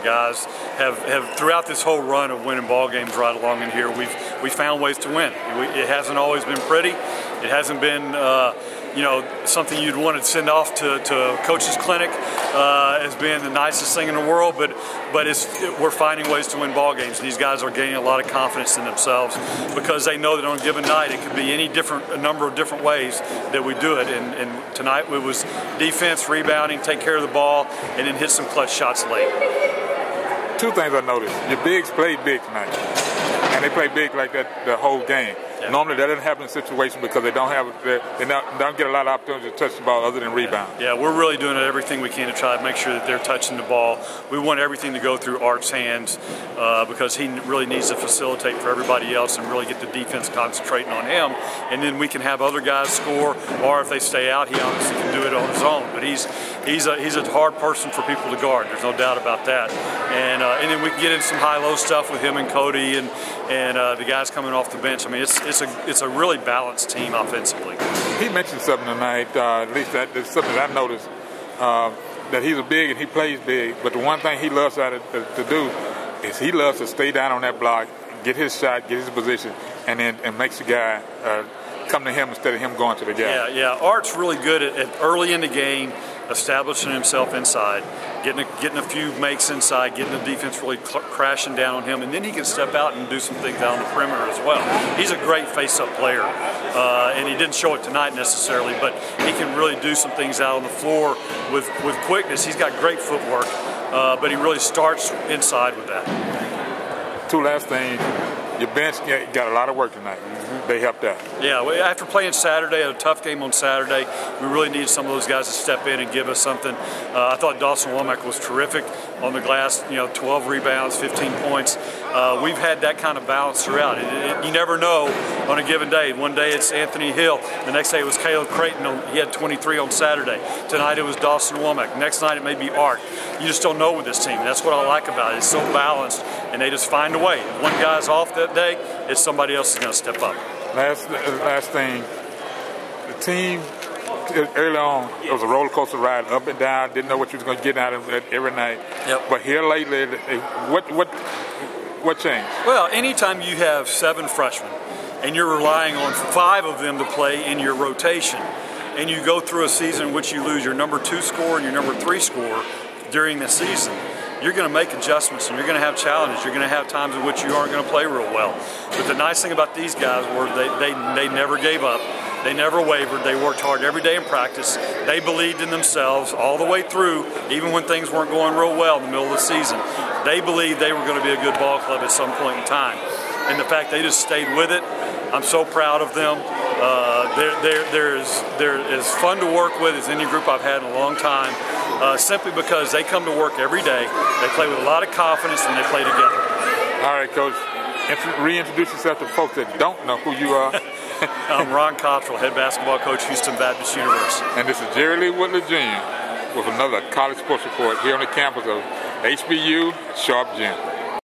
Guys have throughout this whole run of winning ball games right along in here, we found ways to win. It hasn't always been pretty. It hasn't been something you'd want to send off to a coach's clinic as being the nicest thing in the world, but we're finding ways to win ball games. These guys are gaining a lot of confidence in themselves because they know that on a given night it could be a number of different ways that we do it. And tonight it was defense, rebounding, take care of the ball, and then hit some clutch shots late. Two things I noticed. Your bigs played big tonight, and they played big like that the whole game. Yeah. Normally that doesn't happen in situations because they don't get a lot of opportunities to touch the ball other than rebound. Yeah, we're really doing everything we can to try to make sure that they're touching the ball. We want everything to go through Art's hands because he really needs to facilitate for everybody else and really get the defense concentrating on him. And then we can have other guys score, or if they stay out, he obviously can do it on his own. But he's a hard person for people to guard. There's no doubt about that. And then we can get in some high-low stuff with him and Cody and the guys coming off the bench. I mean, it's a really balanced team offensively. He mentioned something tonight, at least that's something that I noticed, that he's a big and he plays big, but the one thing he loves to do is he loves to stay down on that block, get his shot, get his position, and makes the guy come to him instead of him going to the guy. Yeah. Art's really good at early in the game, establishing himself inside, getting a few makes inside, getting the defense really crashing down on him, and then he can step out and do some things out on the perimeter as well. He's a great face-up player, and he didn't show it tonight necessarily, but he can really do some things out on the floor with quickness. He's got great footwork, but he really starts inside with that. Two last things. Your bench got a lot of work tonight. They helped out. Yeah, after playing Saturday, a tough game on Saturday, we really needed some of those guys to step in and give us something. I thought Dawson Womack was terrific on the glass, 12 rebounds, 15 points. We've had that kind of balance throughout. You never know on a given day. One day it's Anthony Hill. The next day it was Caleb Creighton. He had 23 on Saturday. Tonight it was Dawson Womack. Next night it may be Art. You just don't know with this team. That's what I like about it. It's so balanced, and they just find a way. If one guy's off that day, it's somebody else is going to step up. Last thing, the team early on, it was a roller coaster ride, up and down. Didn't know what you was going to get out of it every night. Yep. But here lately, what changed? Well, anytime you have 7 freshmen and you're relying on 5 of them to play in your rotation, and you go through a season in which you lose your number 2 scorer and your number 3 scorer during the season, you're going to make adjustments and you're going to have challenges. You're going to have times in which you aren't going to play real well. But the nice thing about these guys was they never gave up. They never wavered. They worked hard every day in practice. They believed in themselves all the way through, even when things weren't going real well in the middle of the season. They believed they were going to be a good ball club at some point in time. And the fact they just stayed with it, I'm so proud of them. They're as fun to work with as any group I've had in a long time, simply because they come to work every day. They play with a lot of confidence and they play together. All right, Coach. Reintroduce yourself to folks that don't know who you are. I'm Co Cottrell, head basketball coach, Houston Baptist University. And this is Jerry Lee Woodley Jr. with another college sports report here on the campus of HBU Sharp Gym.